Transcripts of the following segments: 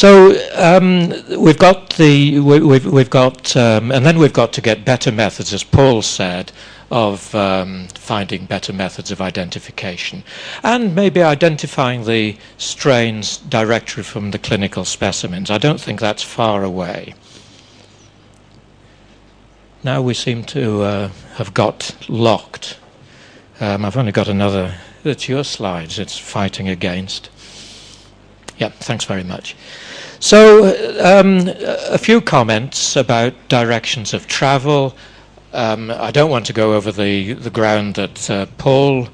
So we've got we've got and then we've got to get better methods, as Paul said, of finding better methods of identification, and maybe identifying the strains directly from the clinical specimens. I don't think that's far away. Now we seem to have got locked. I've only got another. It's your slides. It's fighting against. Yeah, thanks very much. So a few comments about directions of travel. I don't want to go over the ground that Paul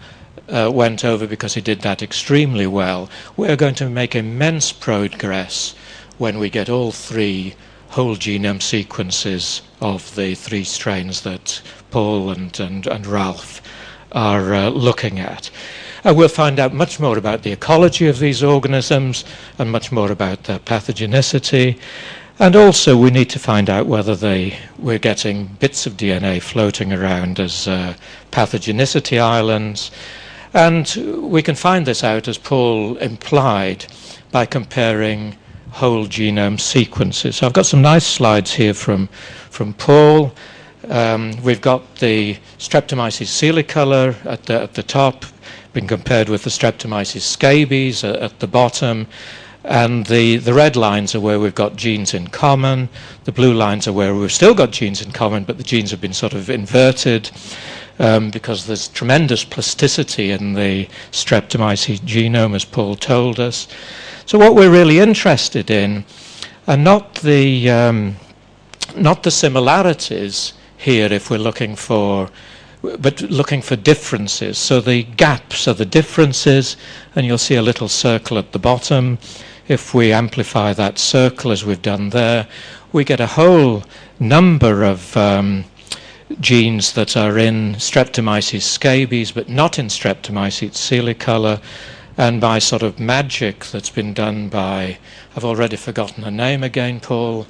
went over, because he did that extremely well. We're going to make immense progress when we get all three whole genome sequences of the three strains that Paul and Ralph are looking at. We'll find out much more about the ecology of these organisms and much more about their pathogenicity. And also we need to find out whether we're getting bits of DNA floating around as pathogenicity islands. And we can find this out, as Paul implied, by comparing whole genome sequences. So I've got some nice slides here from Paul. We've got the Streptomyces coelicolor at the top, being compared with the Streptomyces scabies at the bottom. And the red lines are where we've got genes in common. The blue lines are where we've still got genes in common, but the genes have been sort of inverted because there's tremendous plasticity in the Streptomyces genome, as Paul told us. So what we're really interested in are not the similarities here, if we're looking for, but looking for differences. So the gaps are the differences, and you'll see a little circle at the bottom. If we amplify that circle, as we've done there, we get a whole number of genes that are in Streptomyces scabies, but not in Streptomyces coelicolor. And by sort of magic that's been done by, I've already forgotten her name again, Paul,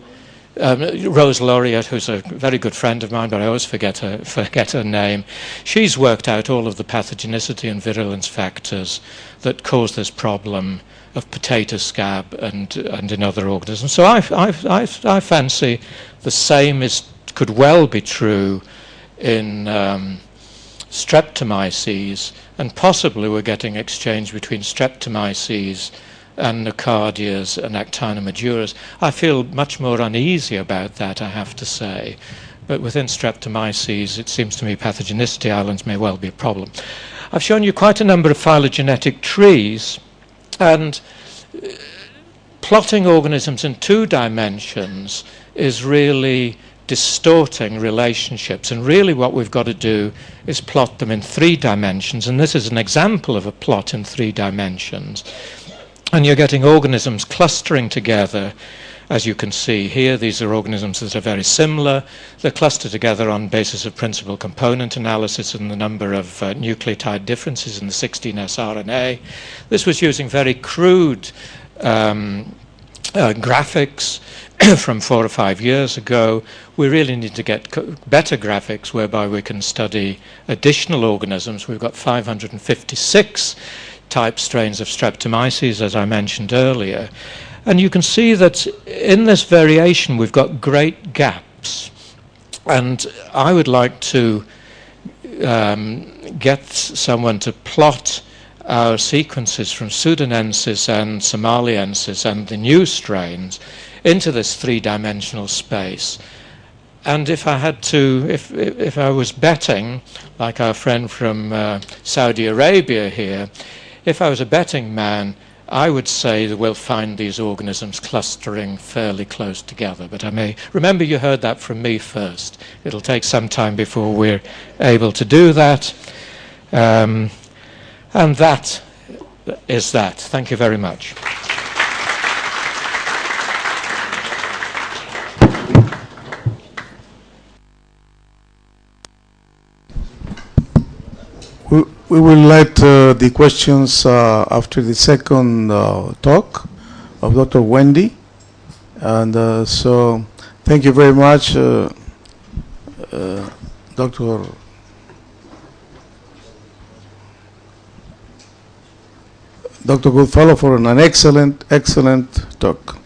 Rose Laureate, who's a very good friend of mine, but I always forget her name. She's worked out all of the pathogenicity and virulence factors that cause this problem of potato scab and in other organisms. So I fancy the same could well be true in Streptomyces, and possibly we're getting exchange between Streptomyces and Nocardias and Actinomaduras. I feel much more uneasy about that, I have to say. But within Streptomyces, it seems to me pathogenicity islands may well be a problem. I've shown you quite a number of phylogenetic trees, and plotting organisms in 2 dimensions is really distorting relationships, and really what we've got to do is plot them in 3 dimensions, and this is an example of a plot in 3 dimensions. And you're getting organisms clustering together, as you can see here. These are organisms that are very similar. They're clustered together on basis of principal component analysis and the number of nucleotide differences in the 16S RNA. This was using very crude graphics from 4 or 5 years ago. We really need to get better graphics whereby we can study additional organisms. We've got 556 type strains of Streptomyces, as I mentioned earlier. And you can see that in this variation we've got great gaps. And I would like to get someone to plot our sequences from Sudanensis and Somaliensis and the new strains into this 3-dimensional space. And if I had to, if I was betting, like our friend from Saudi Arabia here, if I was a betting man, I would say that we'll find these organisms clustering fairly close together. But I may, remember you heard that from me first. It'll take some time before we're able to do that. And that is that. Thank you very much. We will let the questions after the second talk of Dr. Wendy. And so thank you very much, Dr. Goodfellow, for an excellent talk.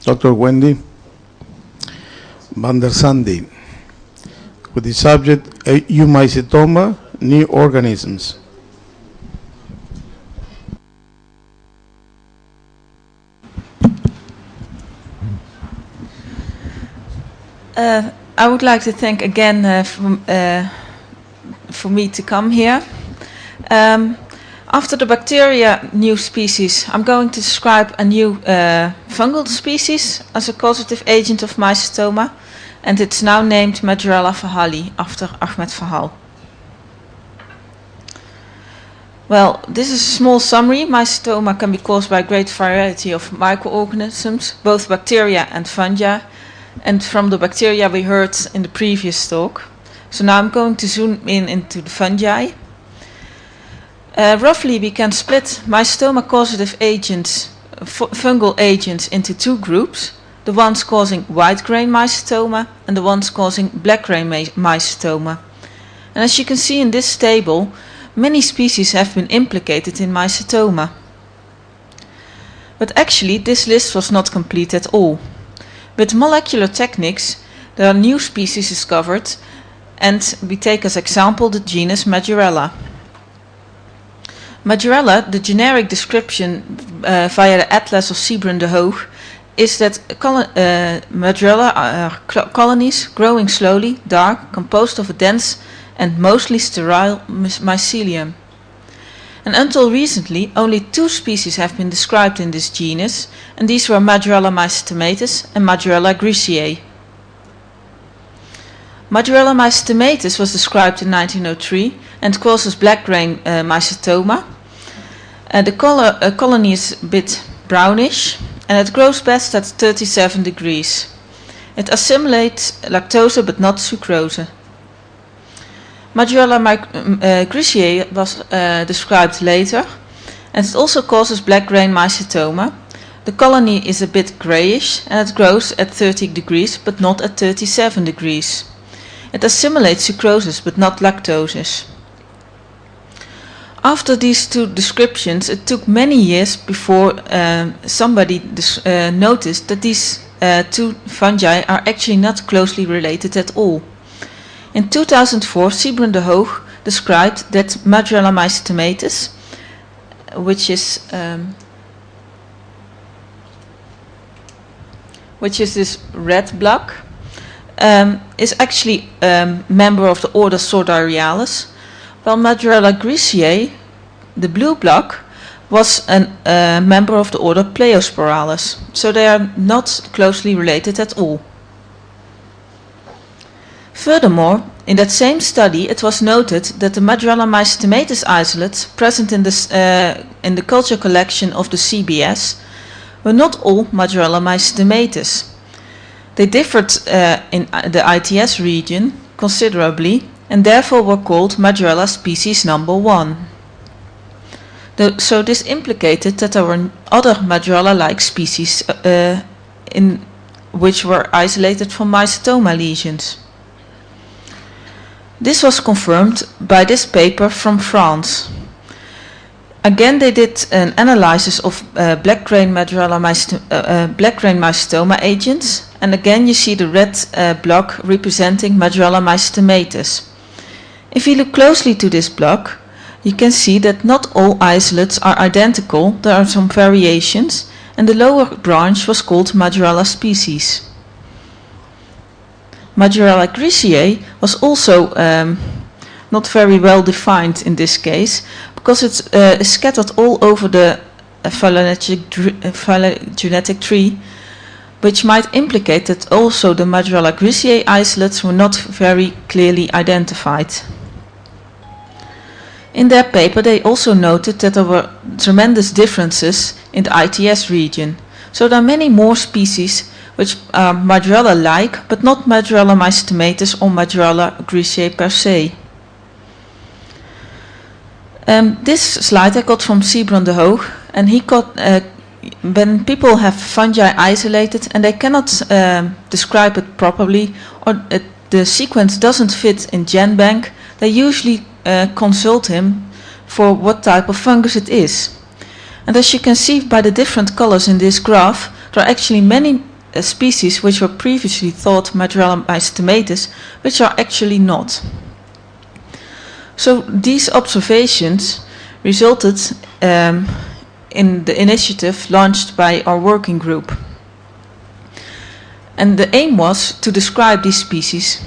Dr. Wendy van der Sande, with the subject Mycetoma, new organisms. I would like to thank again for me to come here. After the bacteria new species, I'm going to describe a new fungal species as a causative agent of Mycetoma, and it's now named Madrella verhalli after Ahmed Verhaal. Well, this is a small summary. Mycetoma can be caused by a great variety of microorganisms, both bacteria and fungi. And from the bacteria we heard in the previous talk. So now I'm going to zoom in into the fungi. Roughly we can split Mycetoma causative agents, fungal agents, into two groups. The ones causing white grain Mycetoma and the ones causing black grain Mycetoma. And as you can see in this table, many species have been implicated in Mycetoma. But actually this list was not complete at all. With molecular techniques, there are new species discovered, and we take as example the genus Madrella. Madrella, the generic description via the Atlas of Siebrun de Hoog, is that Madrella are colonies growing slowly, dark, composed of a dense and mostly sterile mycelium. And until recently, only two species have been described in this genus, and these were Madrella mycetomatus and Madrella griseae. Madrella mycetomatus was described in 1903 and causes black grain Mycetoma. The colony is a bit brownish, and it grows best at 37 degrees. It assimilates lactose but not sucrose. Madrella griseae was described later, and it also causes black grain Mycetoma. The colony is a bit greyish, and it grows at 30 degrees but not at 37 degrees. It assimilates sucroses but not lactoses. After these two descriptions, it took many years before somebody noticed that these two fungi are actually not closely related at all. In 2004, Siebrun de Hoog described that Madrella mycetomatus, which is this red block, is actually a member of the order Sordarialis, while Madrella griseae, the blue block, was a member of the order Pleosporalis, so they are not closely related at all. Furthermore, in that same study it was noted that the Madrella mycetomatus isolates present in the culture collection of the CBS were not all Madrella mycetomatus. They differed in the ITS region considerably and therefore were called Madrella species number 1. So this implicated that there were other Madrella-like species which were isolated from Mycetoma lesions. This was confirmed by this paper from France. Again, they did an analysis of black grain Mycetoma agents, and again you see the red block representing Madrella mycetomatus. If you look closely to this block, you can see that not all isolates are identical, there are some variations, and the lower branch was called Madrella species. Madrella griseae was also not very well defined in this case, because it's scattered all over the phylogenetic tree, which might implicate that also the Madrella griseae isolates were not very clearly identified. In their paper they also noted that there were tremendous differences in the ITS region, so there are many more species which are Madrella-like, but not Madrella mycetomatus or Madrella griseae per se. This slide I got from Siebrun de Hoog, and he got when people have fungi isolated and they cannot describe it properly, or the sequence doesn't fit in GenBank, they usually consult him for what type of fungus it is. And as you can see by the different colors in this graph, there are actually many species which were previously thought Madrella mycetomatis, which are actually not. So these observations resulted in the initiative launched by our working group. And the aim was to describe these species.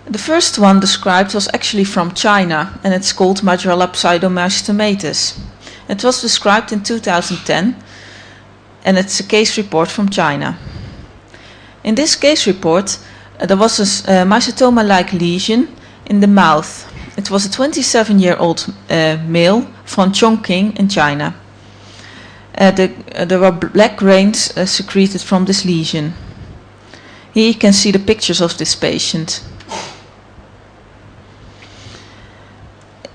The first one described was actually from China, and it's called Madrella mycetomatis. It was described in 2010, and it's a case report from China. In this case report, there was a mycetoma-like lesion in the mouth. It was a 27-year-old male from Chongqing in China. There were black grains secreted from this lesion. Here you can see the pictures of this patient.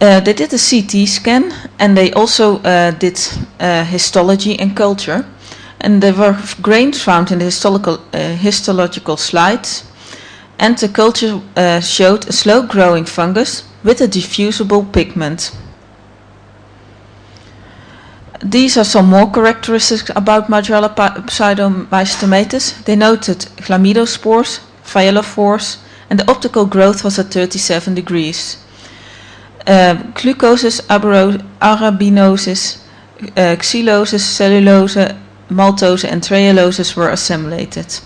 They did a CT scan, and they also did histology and culture. And there were grains found in the histological slides, and the culture showed a slow-growing fungus with a diffusible pigment. These are some more characteristics about Madrella mycetomatis. They noted chlamydospores, violophores, and the optical growth was at 37 degrees. Glucosis, arabinosis, xylosis, cellulose, maltose, and trehaloses were assimilated.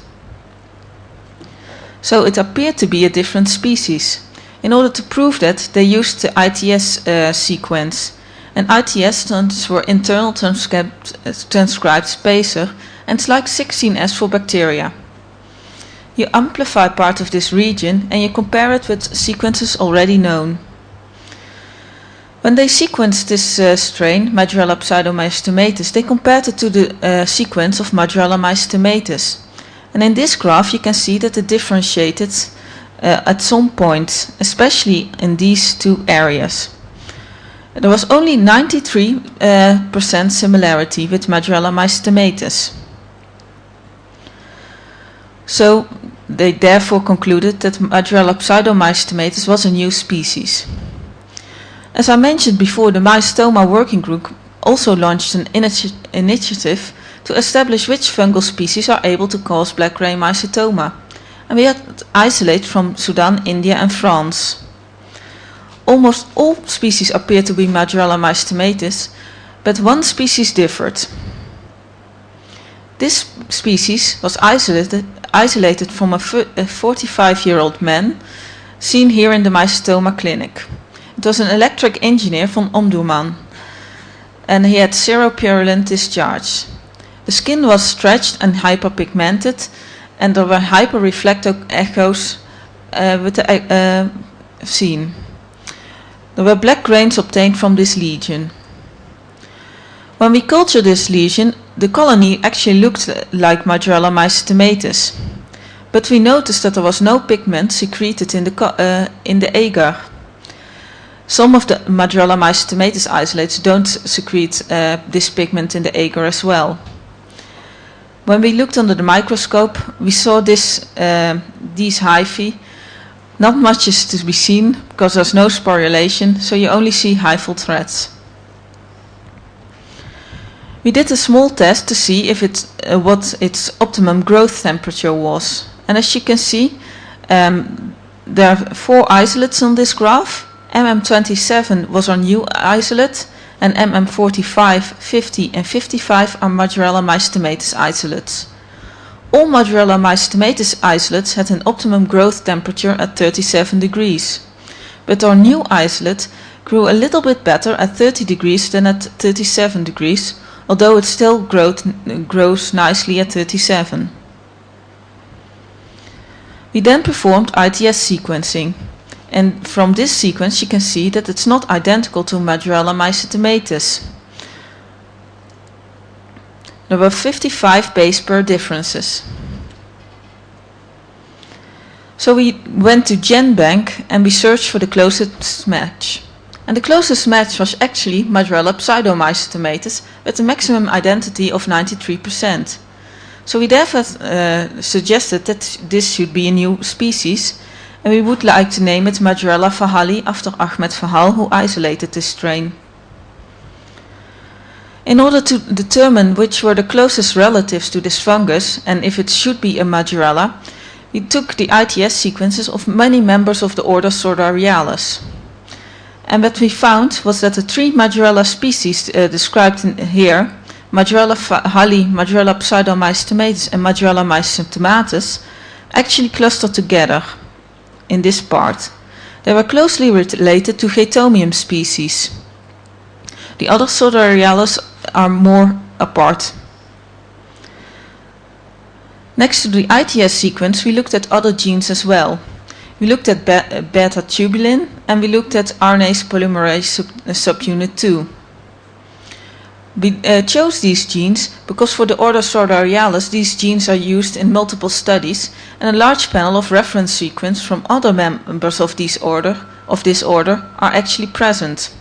So it appeared to be a different species. In order to prove that, they used the ITS sequence. And ITS stands for internal transcribed spacer, and it's like 16S for bacteria. You amplify part of this region and you compare it with sequences already known. When they sequenced this strain, Madrella mycetomatis, they compared it to the sequence of Madrella mycetomatis. And in this graph you can see that it differentiated at some point, especially in these two areas. There was only 93% similarity with Madrella mycetomatis. So they therefore concluded that Madrella mycetomatis was a new species. As I mentioned before, the Mycetoma Working Group also launched an initiative to establish which fungal species are able to cause black grain mycetoma. And we had isolate from Sudan, India and France. Almost all species appear to be Madrella mycetomatis, but one species differed. This species was isolated from a 45-year-old man seen here in the Mycetoma clinic. It was an electric engineer from Omdurman, and he had zero purulent discharge. The skin was stretched and hyperpigmented, and there were hyperreflective echoes seen. There were black grains obtained from this lesion. When we cultured this lesion, the colony actually looked like Madrella mycetomatis, but we noticed that there was no pigment secreted in the agar. Some of the Madrella mycetomatis isolates don't secrete this pigment in the agar as well. When we looked under the microscope, we saw these hyphae. Not much is to be seen because there's no sporulation, so you only see hyphal threads. We did a small test to see if what its optimum growth temperature was. And as you can see, there are 4 isolates on this graph. MM27 was our new isolate, and MM45, 50 and 55 are Madrella mycetomatis isolates. All Madrella mycetomatis isolates had an optimum growth temperature at 37 degrees. But our new isolate grew a little bit better at 30 degrees than at 37 degrees, although it still grows nicely at 37. We then performed ITS sequencing. And from this sequence you can see that it's not identical to Madrella mycetomatis. There were 55 base pair differences. So we went to GenBank and we searched for the closest match. And the closest match was actually Madrella mycetomatis with a maximum identity of 93%. So we therefore suggested that this should be a new species, and we would like to name it Madrella fahali after Ahmed Fahal, who isolated this strain. In order to determine which were the closest relatives to this fungus and if it should be a Margirella, we took the ITS sequences of many members of the order Sorarialis. And what we found was that the 3 Margirella species described here, Margirella fahalli, Margirella pseudomystomatis and Margirella mycetomatis, actually clustered together in this part. They were closely related to Chaetomium species. The other Sorarialis are more apart. Next to the ITS sequence, we looked at other genes as well. We looked at beta-tubulin and we looked at RNase polymerase subunit 2. We chose these genes because for the order Sorarialis these genes are used in multiple studies and a large panel of reference sequence from other members of this order are actually present.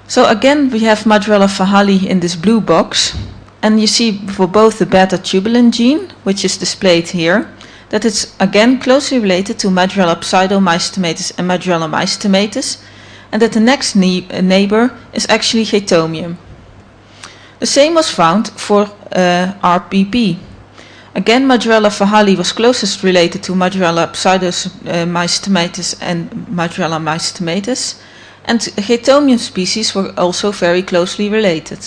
So again we have Margirella fahalli in this blue box, and you see for both the beta-tubulin gene, which is displayed here, that it's again closely related to Margirella pseudomystomatis and Margirella mycetomatis, and that the next neighbor is actually Chaetomium. The same was found for RPP. Again, Margirella fahalli was closest related to Margirella pseudomystomatis and Margirella mycetomatis, and Chaetomium species were also very closely related.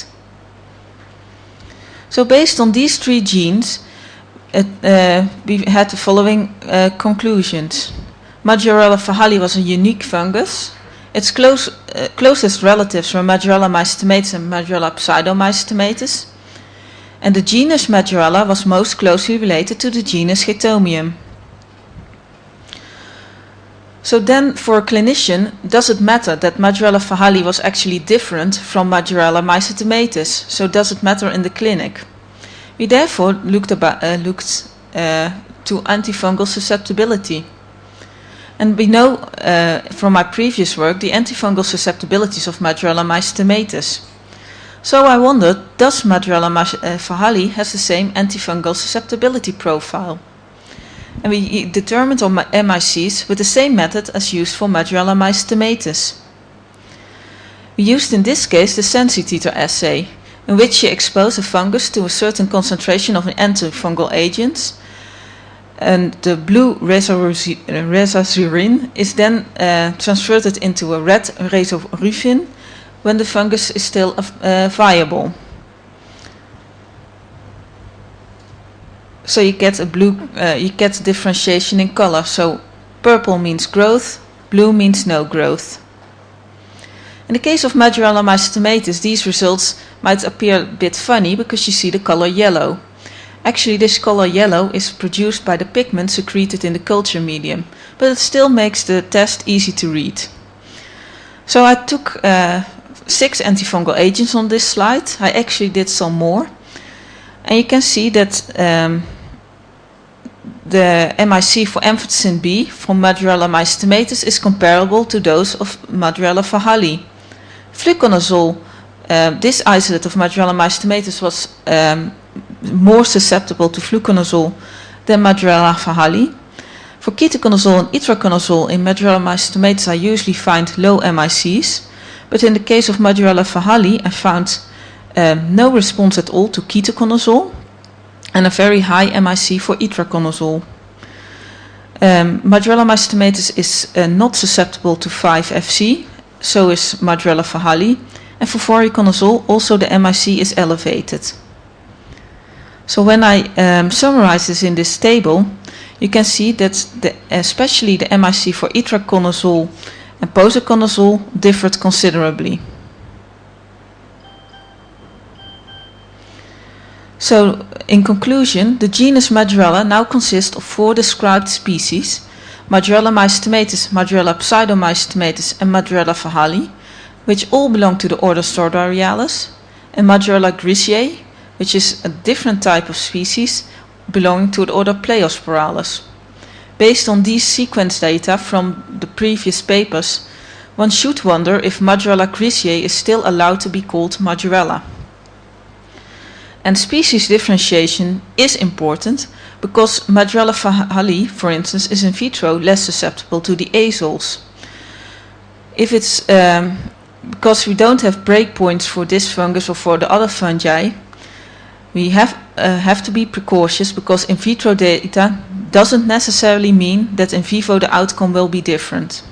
So based on these 3 genes, we had the following conclusions. Margirella fahalli was a unique fungus. Its closest relatives were Margirella mycetomatis and Margirella pseudomystomatis, and the genus Margirella was most closely related to the genus Chaetomium. So then, for a clinician, does it matter that Margirella fahalli was actually different from Margirella mycetomatis? So does it matter in the clinic? We therefore looked to antifungal susceptibility. And we know from my previous work the antifungal susceptibilities of Margirella mycetomatis. So I wondered, does Margirella fahalli has the same antifungal susceptibility profile? And we determined on MICs with the same method as used for Margirella mycetomatis. We used in this case the sensititer assay, in which you expose a fungus to a certain concentration of an antifungal agent, and the blue resazurin is then transferred into a red resorufin when the fungus is still viable. So you get differentiation in color. So purple means growth, blue means no growth. In the case of Margirella mycetomatis, these results might appear a bit funny because you see the color yellow. Actually, this color yellow is produced by the pigment secreted in the culture medium, but it still makes the test easy to read. So I took 6 antifungal agents on this slide. I actually did some more. And you can see that the MIC for amphotericin B from Margirella mycetomatis is comparable to those of Margirella fahalli. Fluconazole, this isolate of Margirella mycetomatis was more susceptible to fluconazole than Margirella fahalli. For ketoconazole and itraconazole in Margirella mycetomatis I usually find low MICs, but in the case of Margirella fahalli I found no response at all to ketoconazole and a very high MIC for itraconazole. Margirella mycetomatis is not susceptible to 5-FC, so is Margirella fahalli, and for voriconazole also the MIC is elevated. So when I summarize this in this table, you can see that especially the MIC for itraconazole and posaconazole differed considerably. So, in conclusion, the genus Margirella now consists of 4 described species: Margirella mycetomatis, Margirella pseudomystomatis, and Margirella fahalli, which all belong to the order Sorarialis, and Margirella grisiae, which is a different type of species belonging to the order Pleiosporalis. Based on these sequence data from the previous papers, one should wonder if Margirella grisiae is still allowed to be called Margirella. And species differentiation is important because Margirella fahalli, for instance, is in vitro less susceptible to the azoles. If it's because we don't have breakpoints for this fungus or for the other fungi, we have to be precautious, because in vitro data doesn't necessarily mean that in vivo the outcome will be different.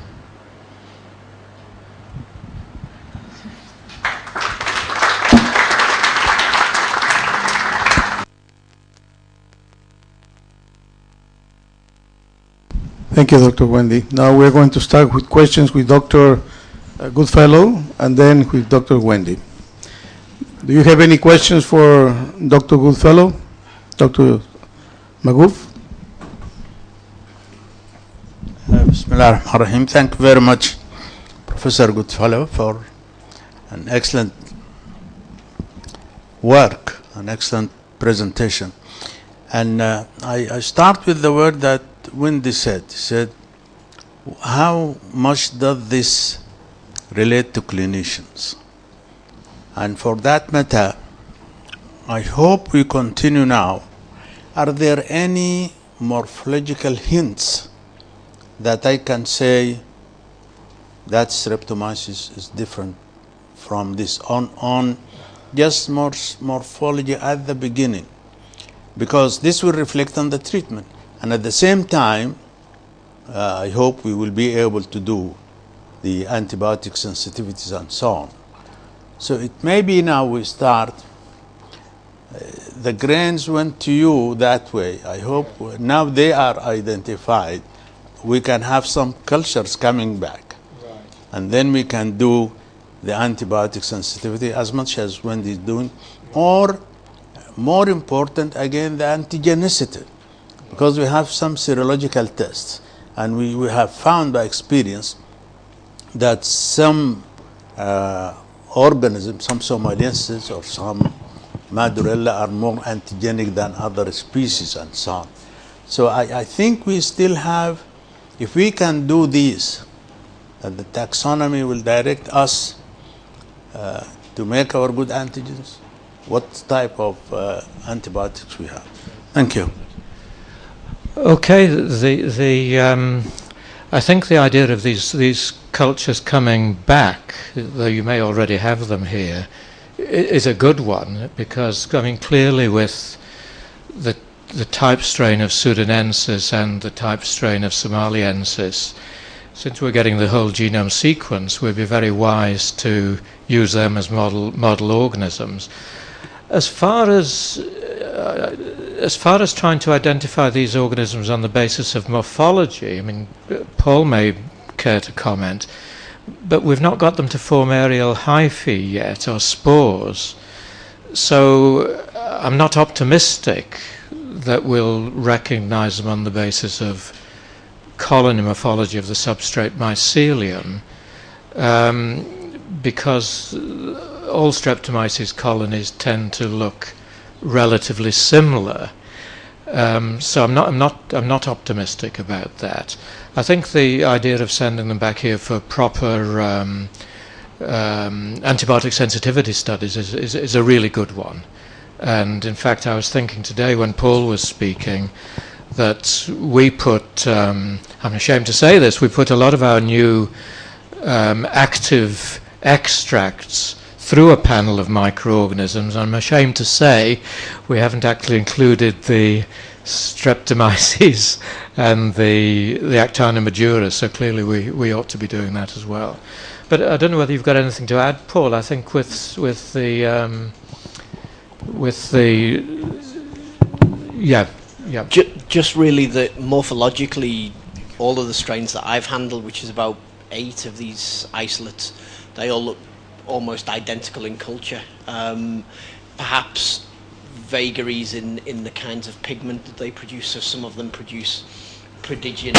Thank you, Dr. Wendy. Now we're going to start with questions with Dr. Goodfellow and then with Dr. Wendy. Do you have any questions for Dr. Goodfellow? Dr. Magoof? Bismillah ar-Rahman ar-Rahim. Thank you very much, Professor Goodfellow, for an excellent work, an excellent presentation. And I start with the word that Wendy said. He said, how much does this relate to clinicians? And for that matter, I hope we continue now. Are there any morphological hints that I can say that streptomyces is different from this on just morphology at the beginning? Because this will reflect on the treatment. And at the same time, I hope we will be able to do the antibiotic sensitivities and so on. So it may be now we start, the grains went to you that way. I hope now they are identified. We can have some cultures coming back. Right. And then we can do the antibiotic sensitivity as much as Wendy is doing. Or more important, again, the antigenicity. Because we have some serological tests. And we have found by experience that some organisms, some Somaliensis or some Madurella are more antigenic than other species and so on. So I think we still have, if we can do this, that the taxonomy will direct us to make our good antigens, what type of antibiotics we have. Thank you. Okay, I think the idea of these cultures coming back, though you may already have them here, is a good one, because I mean clearly with the type strain of Sudanensis and the type strain of Somaliensis, since we're getting the whole genome sequence, we'd be very wise to use them as model organisms. As far as trying to identify these organisms on the basis of morphology, I mean, Paul may care to comment, but we've not got them to form aerial hyphae yet, or spores. So I'm not optimistic that we'll recognize them on the basis of colony morphology of the substrate mycelium, because all Streptomyces colonies tend to look relatively similar. So I'm not optimistic about that. I think the idea of sending them back here for proper antibiotic sensitivity studies is a really good one. And in fact, I was thinking today when Paul was speaking that we put, I'm ashamed to say this, we put a lot of our new active extracts through a panel of microorganisms. I'm ashamed to say we haven't actually included the Streptomyces and the Actina majura, so clearly we ought to be doing that as well. But I don't know whether you've got anything to add, Paul. I think with the just really that morphologically, all of the strains that I've handled, which is about 8 of these isolates, they all look almost identical in culture. Perhaps vagaries in the kinds of pigment that they produce. So some of them produce prodigious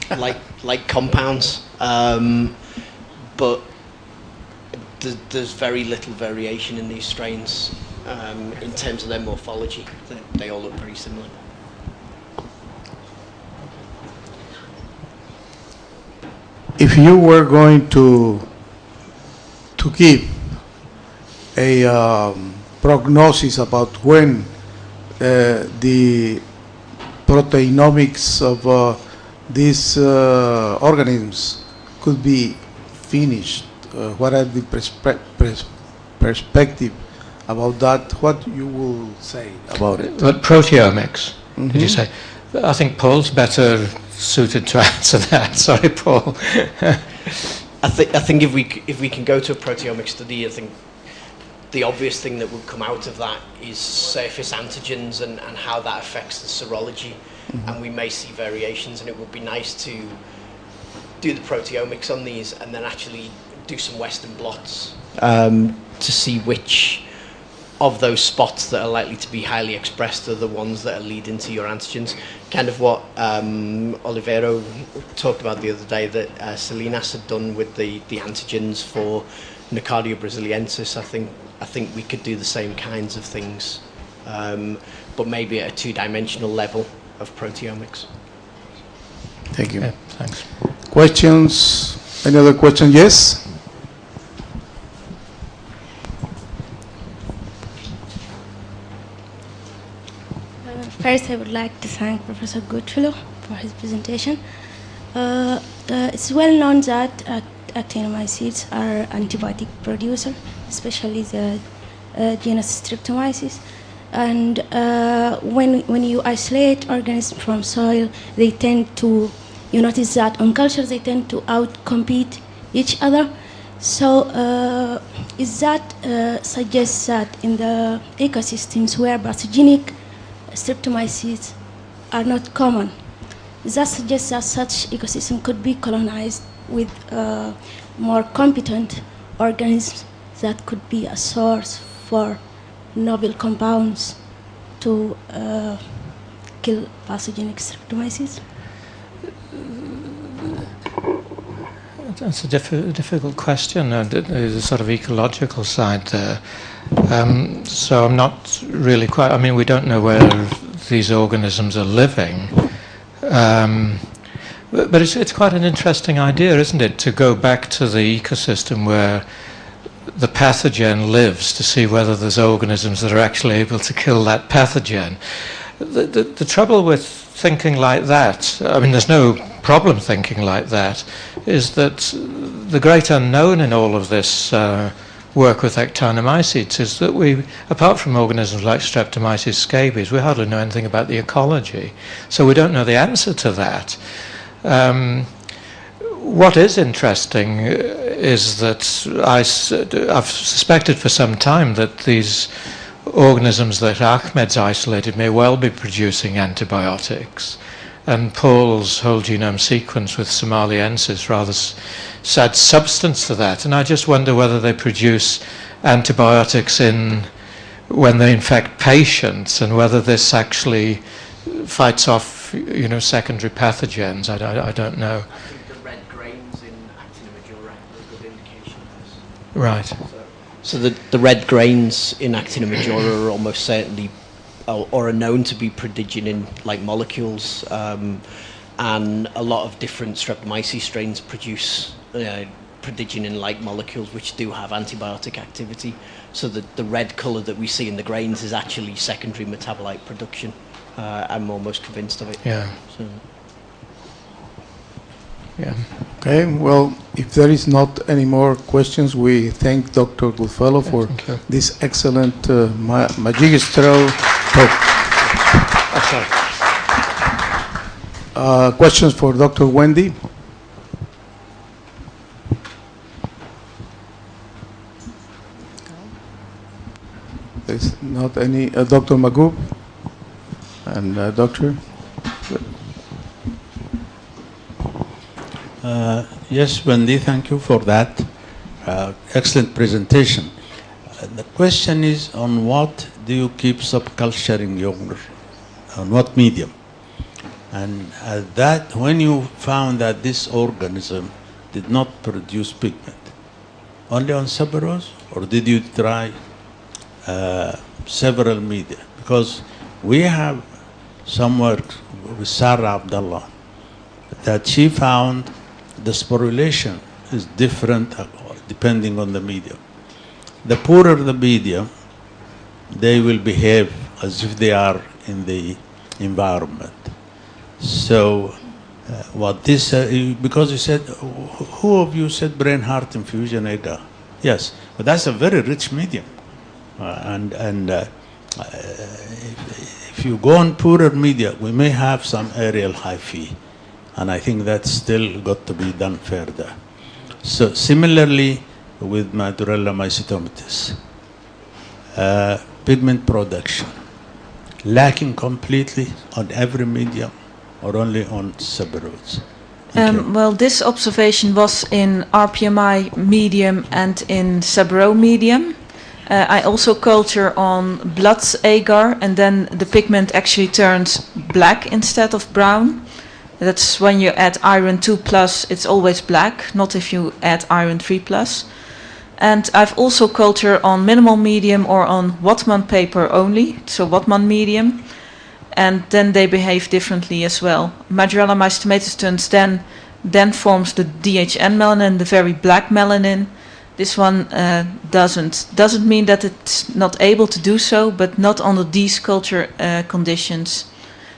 like compounds, but there's very little variation in these strains in terms of their morphology. They all look very similar. If you were going to give a prognosis about when the proteinomics of these organisms could be finished? What are the perspective about that? What you will say about it? But proteomics, did you say? I think Paul's better suited to answer that. Sorry, Paul. I think if we can go to a proteomic study, I think the obvious thing that would come out of that is surface antigens and how that affects the serology, and we may see variations, and it would be nice to do the proteomics on these and then actually do some Western blots to see which of those spots that are likely to be highly expressed are the ones that are leading to your antigens. Kind of what Olivero talked about the other day that Salinas had done with the antigens for Nocardia brasiliensis. I think we could do the same kinds of things, but maybe at a two-dimensional level of proteomics. Thank you. Yeah, thanks. Questions? Any other question? Yes? First, I would like to thank Professor Goodfellow for his presentation. It's well known that actinomycetes are antibiotic producer, especially the genus Streptomyces. And when you isolate organisms from soil, they tend to, you notice that on culture they tend to outcompete each other. So is that suggests that in the ecosystems where pathogenic Streptomyces are not common, that suggests that such ecosystem could be colonized with more competent organisms that could be a source for novel compounds to kill pathogenic Streptomyces? That's a difficult question. There's a sort of ecological side there. So I'm not really quite, I mean, we don't know where these organisms are living. But it's quite an interesting idea, isn't it, to go back to the ecosystem where the pathogen lives to see whether there's organisms that are actually able to kill that pathogen. The trouble with thinking like that, I mean, there's no problem thinking like that, is that the great unknown in all of this work with actinomycetes is that we, apart from organisms like Streptomyces scabies, we hardly know anything about the ecology. So we don't know the answer to that. What is interesting is that I've suspected for some time that these organisms that Ahmed's isolated may well be producing antibiotics. And Paul's whole genome sequence with Somaliensis rather adds substance to that. And I just wonder whether they produce antibiotics when they infect patients, and whether this actually fights off, secondary pathogens. I don't know. I think the red grains in Actinomycetoma are a good indication of this. Right. So the red grains in Actinomycetoma are almost certainly, or are known to be prodiginin-like molecules, and a lot of different Streptomyces strains produce prodiginin-like molecules which do have antibiotic activity. So the red colour that we see in the grains is actually secondary metabolite production. I'm almost convinced of it. Yeah. So. Yeah. Okay, well, if there is not any more questions, we thank Dr. Goodfellow for this excellent magistral talk. Questions for Dr. Wendy? There's not any. Dr. Magoo and Dr. Yes, Wendy, thank you for that excellent presentation. The question is, on what do you keep subculturing your, on what medium? And that, when you found that this organism did not produce pigment, only on Seborrhoea, or did you try several media? Because we have some work with Sarah Abdallah that she found the sporulation is different depending on the medium. The poorer the medium, they will behave as if they are in the environment. So what this, because you said, who of you said brain heart infusion agar? Yes, but that's a very rich medium. If you go on poorer media, we may have some aerial hyphae, and I think that's still got to be done further. So similarly with Madurella mycetomatis, pigment production, lacking completely on every medium or only on seborrhoeids? Well, this observation was in RPMI medium and in seborrhoea medium. I also culture on blood agar, and then the pigment actually turns black instead of brown. That's when you add iron 2+, it's always black, not if you add iron 3+. And I've also cultured on minimal medium or on Wattmann paper only, so Wattmann medium, and then they behave differently as well. Madurella mycetomatis turns then forms the DHN melanin, the very black melanin. This one doesn't mean that it's not able to do so, but not under these culture conditions.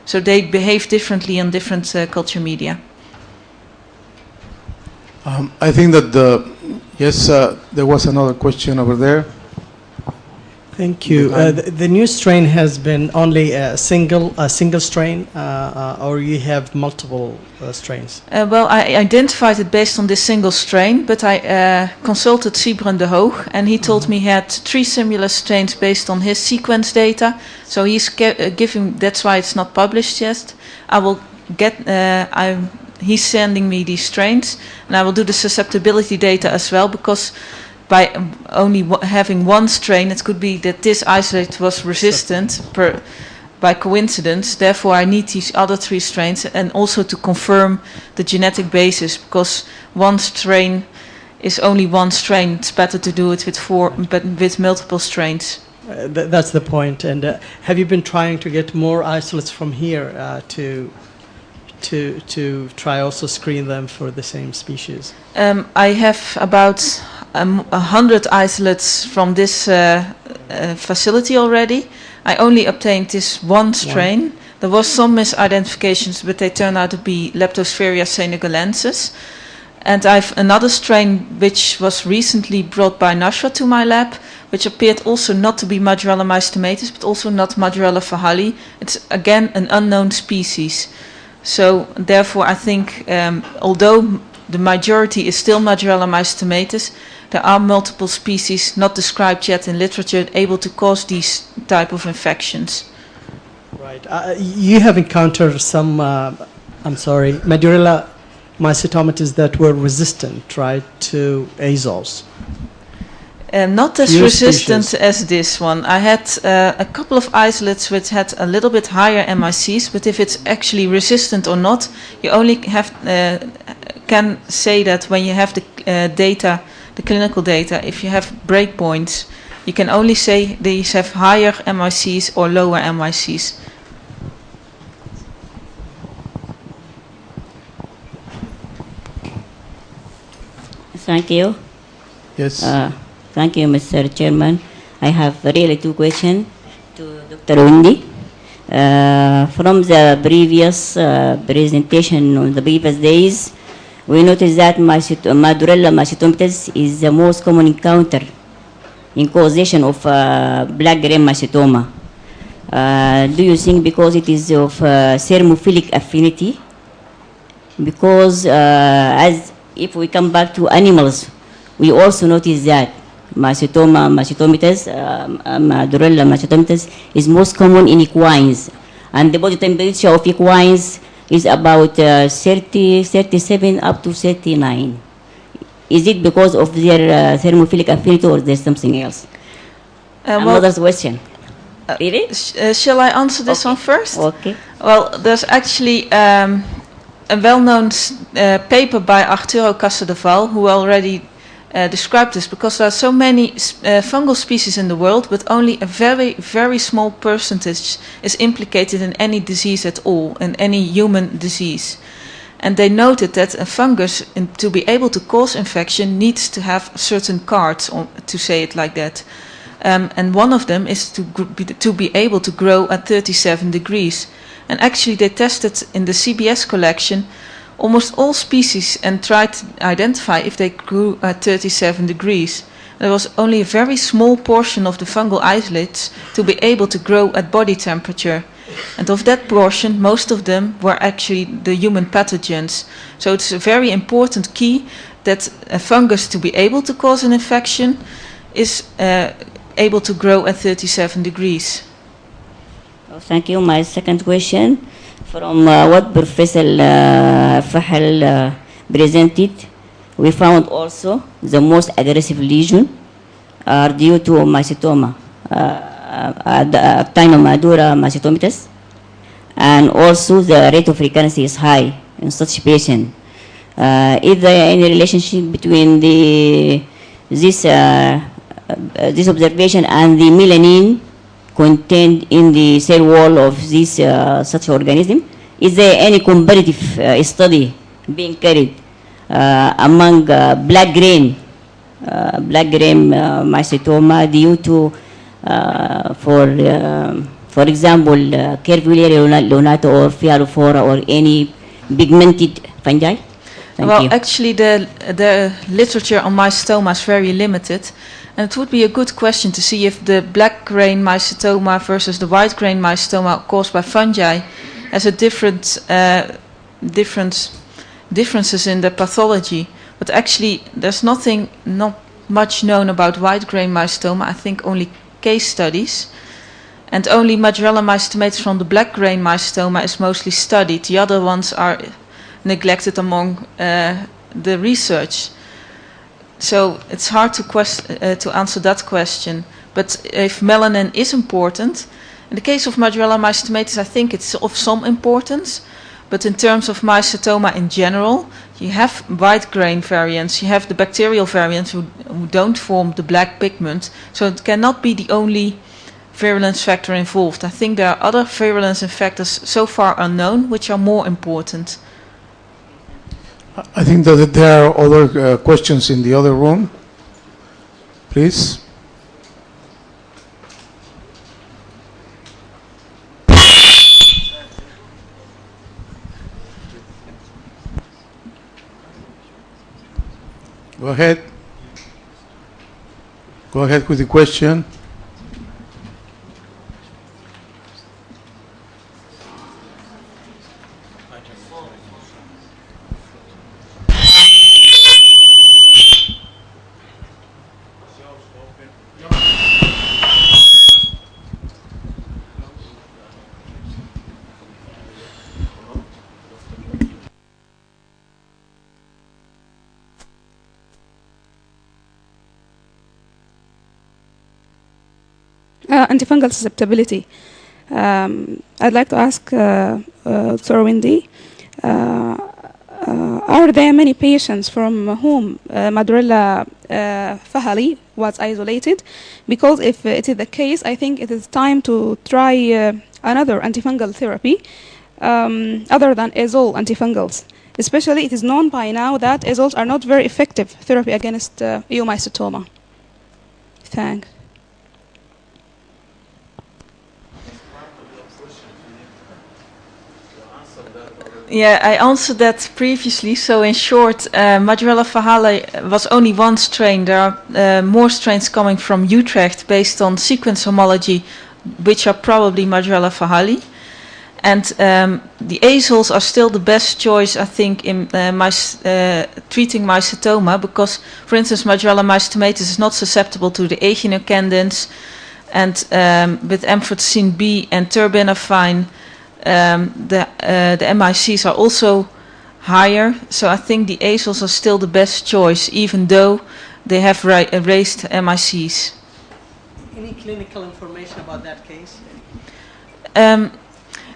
So they behave differently on different culture media. I think that there was another question over there. Thank you. The new strain has been only a single strain, or you have multiple strains? Well, I identified it based on this single strain, but I consulted Sybren de Hoog, and he told me he had 3 similar strains based on his sequence data. So he's giving. That's why it's not published yet. I will get. He's sending me these strains, and I will do the susceptibility data as well, because by only having one strain, it could be that this isolate was resistant by coincidence. Therefore, I need these other 3 strains, and also to confirm the genetic basis, because one strain is only one strain. It's better to do it with multiple strains. That's the point. And have you been trying to get more isolates from here to try also screen them for the same species? I have about 100 isolates from this facility already. I only obtained this one strain. There was some misidentifications, but they turned out to be Leptosphaeria senegalensis. And I have another strain which was recently brought by Nashwa to my lab, which appeared also not to be Madurella mycetomatis, but also not Madurella fahali. It's again an unknown species. So therefore, I think although the majority is still Madurella mycetomatis, there are multiple species not described yet in literature able to cause these type of infections. Right. You have encountered some, Madurella mycetomatis that were resistant, right, to azoles? Not as resistant as this one. I had a couple of isolates which had a little bit higher MICs, but if it's actually resistant or not, you only can say that when you have the data, the clinical data. If you have breakpoints, you can only say these have higher MICs or lower MICs. Thank you. Yes. Thank you, Mr. Chairman. I have really 2 questions to Dr. Wendy. From the previous presentation on the previous days, we noticed that Madurella mycetomatis is the most common encounter in causation of black-green mycetoma. Do you think because it is of thermophilic affinity? Because as if we come back to animals, we also notice that mycetomatis, Madurella mycetomatis, is most common in equines, and the body temperature of equines is about 37 up to 39. Is it because of their thermophilic affinity, or there's something else? Another question. Really? Shall I answer this one first? Okay. Well, there's actually a well-known paper by Arturo Casadeval who already described this, because there are so many fungal species in the world, but only a very, very small percentage is implicated in any disease at all, in any human disease. And they noted that a fungus, to be able to cause infection, needs to have certain cards, to say it like that. And one of them is to be able to grow at 37 degrees. And actually they tested in the CBS collection almost all species and tried to identify if they grew at 37 degrees. There was only a very small portion of the fungal isolates to be able to grow at body temperature. And of that portion, most of them were actually the human pathogens. So it's a very important key that a fungus, to be able to cause an infection, is able to grow at 37 degrees. Thank you. My second question, from what Professor Fahal presented, we found also the most aggressive lesion are due to mycetoma, Actinomadura mycetomatous, and also the rate of recurrence is high in such patient. Is there any relationship between this observation and the melanin contained in the cell wall of this such organism? Is there any comparative study being carried among black grain mycetoma due to, for example, Curvularia leonata or Fialophora or any pigmented fungi? Well, actually, the literature on mycetoma is very limited, and it would be a good question to see if the black grain mycetoma versus the white grain mycetoma caused by fungi has a differences in the pathology. But actually, there's not much known about white grain mycetoma. I think only case studies, and only Margella mycetomatis from the black grain mycetoma is mostly studied. The other ones are neglected among the research. So it's hard to answer that question. But if melanin is important, in the case of Margella mycetomatis, I think it's of some importance. But in terms of mycetoma in general, you have white grain variants, you have the bacterial variants who don't form the black pigment. So it cannot be the only virulence factor involved. I think there are other virulence factors so far unknown which are more important. I think that there are other questions in the other room. Please. Go ahead. Go ahead with the question. Antifungal susceptibility. I'd like to ask Dr. Wendy, are there many patients from whom Margella fahali was isolated? Because if it is the case, I think it is time to try another antifungal therapy other than azole antifungals. Especially, it is known by now that azoles are not very effective therapy against mycetoma. Thanks. Yeah, I answered that previously. So in short, Margella fahali was only one strain. There are more strains coming from Utrecht based on sequence homology, which are probably Margella fahali. And the azoles are still the best choice, I think, in treating mycetoma, because, for instance, Margella mycetomatis is not susceptible to the echinocandins, and with amphotericin B and terbinafine, the MICs are also higher. So I think the azoles are still the best choice, even though they have raised MICs. Any clinical information about that case?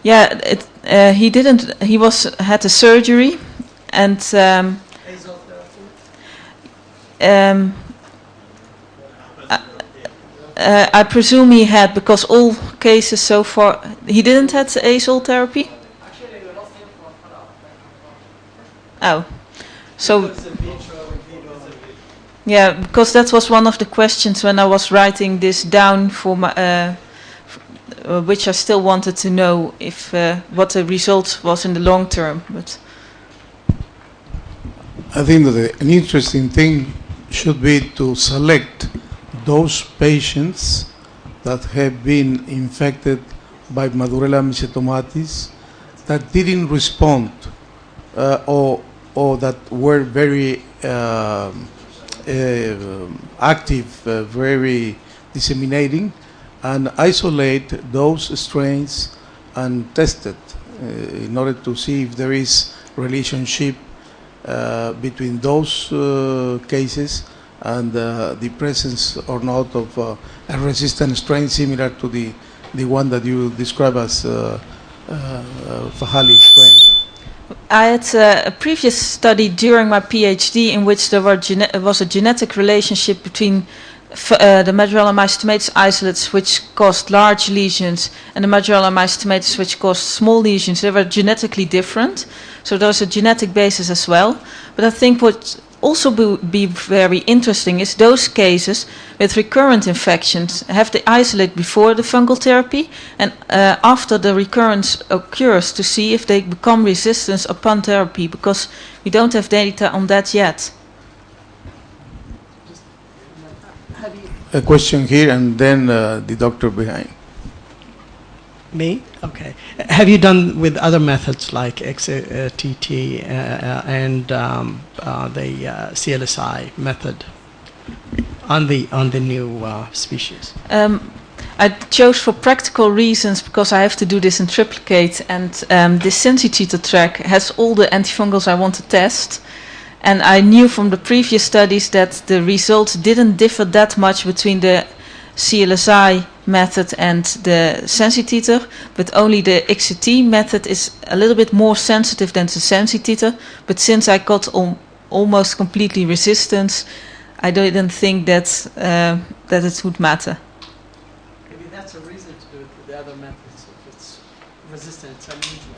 Yeah, he didn't. He had a surgery, and I presume he had, because all cases so far he didn't have the azole therapy. Oh, so yeah, because that was one of the questions when I was writing this down for my. Which I still wanted to know if what the result was in the long term. But I think that an interesting thing should be to select those patients that have been infected by Madurella mycetomatis that didn't respond or that were very active, very disseminating, and isolate those strains and test it in order to see if there is relationship between those cases and the presence or not of a resistant strain similar to the one that you describe as Fahali strain. I had a previous study during my PhD in which there was a genetic relationship between the Madurella mycetomatis isolates, which caused large lesions, and the Madurella mycetomatis, which caused small lesions. They were genetically different, so there was a genetic basis as well. But I think what also be very interesting is those cases with recurrent infections. Have they isolate before the fungal therapy and after the recurrence occurs to see if they become resistant upon therapy, because we don't have data on that yet. A question here and then the doctor behind. Me? Okay. Have you done with other methods like XTT and the CLSI method on the new species? I chose for practical reasons because I have to do this in triplicate, and this SensiTiter track has all the antifungals I want to test. And I knew from the previous studies that the results didn't differ that much between the CLSI method and the SensiTiter, but only the XCT method is a little bit more sensitive than the SensiTiter. But since I got almost completely resistance, I didn't think that it would matter. Maybe that's a reason to do it with the other methods. If it's resistant, it's unusual.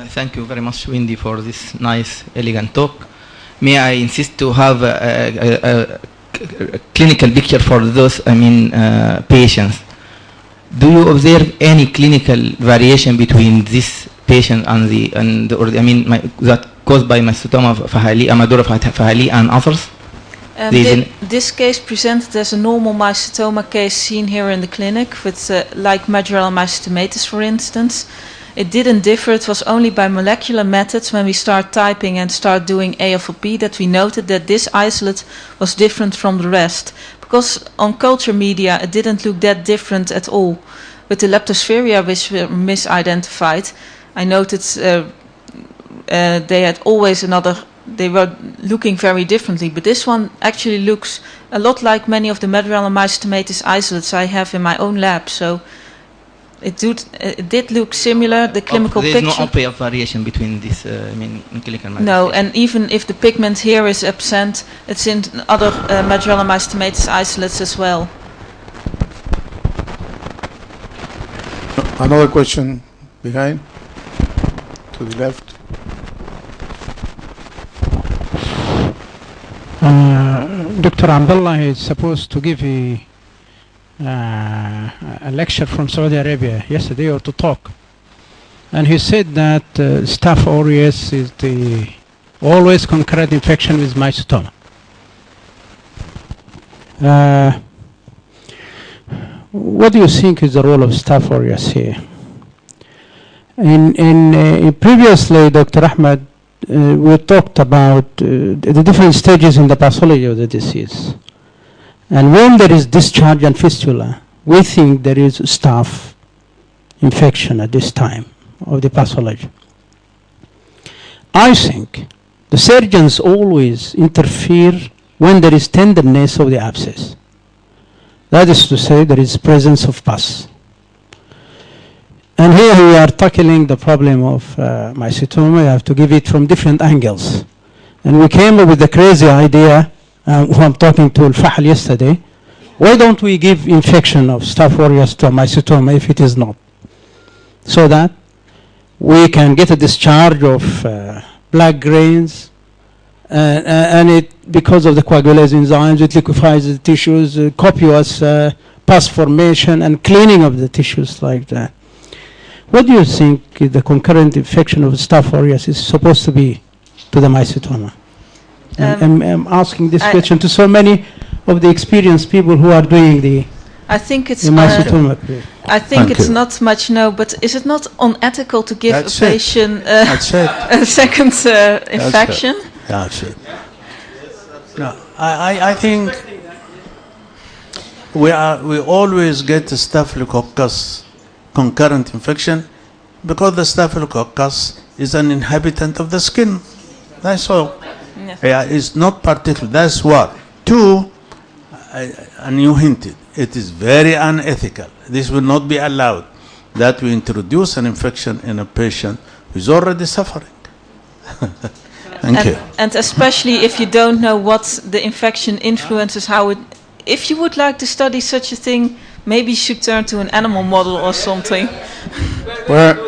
Thank you very much, Wendy, for this nice, elegant talk. May I insist to have a clinical picture for those, patients. Do you observe any clinical variation between this patient and that caused by Mycetoma fahali, Amadura fahali, and others? This case presented as a normal mycetoma case seen here in the clinic with like Madurella mycetomatis, for instance. It didn't differ. It was only by molecular methods when we start typing and start doing AFLP that we noted that this isolate was different from the rest. Because on culture media it didn't look that different at all. With the leptosphaeria which were misidentified, I noted they had always they were looking very differently. But this one actually looks a lot like many of the Madurella mycetomatis isolates I have in my own lab. So it did look similar, the chemical picture. There is no obvious variation between this, in clinical manifestation? No, and even if the pigment here is absent, it's in other Madurella mycetomatis isolates as well. Another question behind, to the left. Dr. Abdullah is supposed to give a lecture from Saudi Arabia yesterday, or to talk, and he said that Staph Aureus is the always concurrent infection with Mycetoma. What do you think is the role of Staph Aureus here? Previously, Dr. Ahmed, we talked about the different stages in the pathology of the disease. And when there is discharge and fistula, we think there is staph infection at this time of the pathology. I think the surgeons always interfere when there is tenderness of the abscess. That is to say, there is presence of pus. And here we are tackling the problem of mycetoma. You have to give it from different angles. And we came up with the crazy idea, I'm talking to Al-Fahl yesterday, why don't we give infection of Staph Aureus to mycetoma if it is not? So that we can get a discharge of black grains, and it, because of the coagulase enzymes, it liquefies the tissues, copious pus formation and cleaning of the tissues like that. What do you think the concurrent infection of Staph aureus is supposed to be to the mycetoma? I'm asking this question to so many of the experienced people who are doing the mycetoma. I think it's not much but is it not unethical to give a patient a second infection? That's it. No, I think we always get the Staphylococcus concurrent infection because the Staphylococcus is an inhabitant of the skin. That's all. Yeah, it's not particular. That's what. Two, and you hinted, it is very unethical. This will not be allowed that we introduce an infection in a patient who is already suffering. Thank you. And especially if you don't know what the infection influences, how it. If you would like to study such a thing, maybe you should turn to an animal model or something. Well,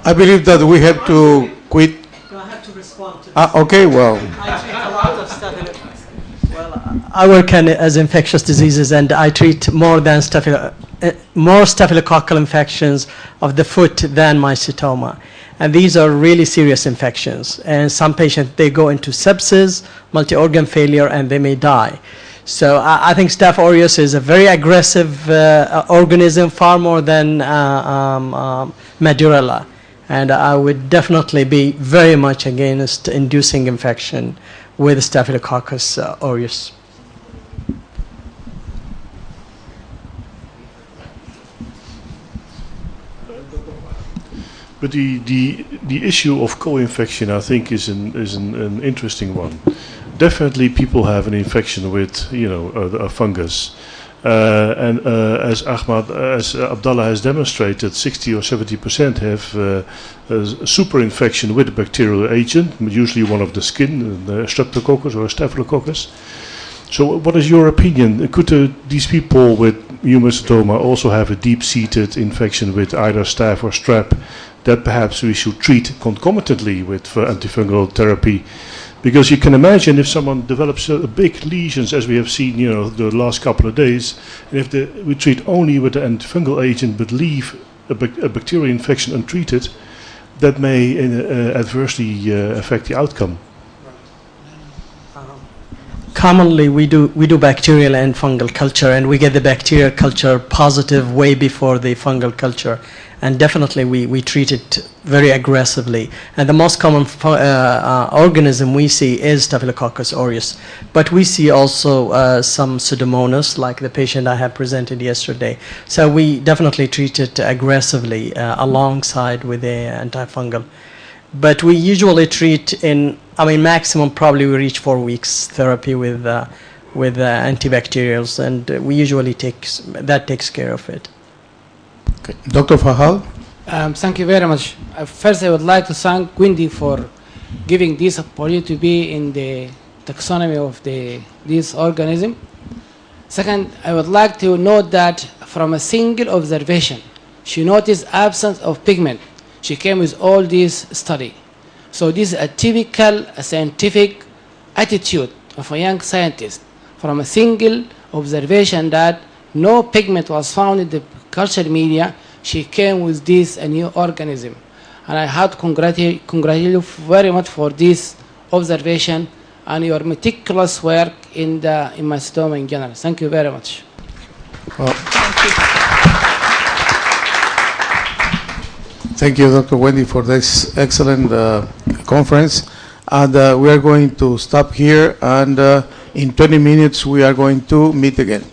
I believe that we have to quit. Do I have to respond to this? Okay, well. I treat a lot of staphylococcus. Well, I work as infectious diseases, and I treat more staphylococcal infections of the foot than mycetoma. And these are really serious infections. And some patients, they go into sepsis, multi-organ failure, and they may die. So I think Staph aureus is a very aggressive organism, far more than Madurella. And I would definitely be very much against inducing infection with Staphylococcus aureus. But the issue of co-infection, I think, is an interesting one. Definitely, people have an infection with, a fungus, and as Abdallah has demonstrated, 60 or 70% have a super infection with a bacterial agent, usually one of the skin, the Streptococcus or Staphylococcus. So, what is your opinion? Could these people with mycetoma also have a deep-seated infection with either Staph or Strep that perhaps we should treat concomitantly with antifungal therapy? Because you can imagine if someone develops big lesions, as we have seen, the last couple of days, and if we treat only with the antifungal agent but leave a bacterial infection untreated, that may adversely affect the outcome. Commonly, we do bacterial and fungal culture, and we get the bacterial culture positive way before the fungal culture. And definitely we treat it very aggressively. And the most common organism we see is Staphylococcus aureus. But we see also some Pseudomonas, like the patient I have presented yesterday. So we definitely treat it aggressively alongside with the antifungal. But we usually treat maximum probably we reach 4 weeks therapy with antibacterials, and we usually takes care of it. Okay. Dr. Fahal? Thank you very much. First, I would like to thank Wendy for giving this opportunity to be in the taxonomy of this organism. Second, I would like to note that from a single observation, she noticed absence of pigment. She came with all this study. So this is a typical scientific attitude of a young scientist. From a single observation that no pigment was found in the culture media, she came with this a new organism. And I have to congratulate you very much for this observation and your meticulous work in mycetoma in general. Thank you very much. Well, thank you, Dr. Wendy, for this excellent conference. And we are going to stop here, and in 20 minutes we are going to meet again.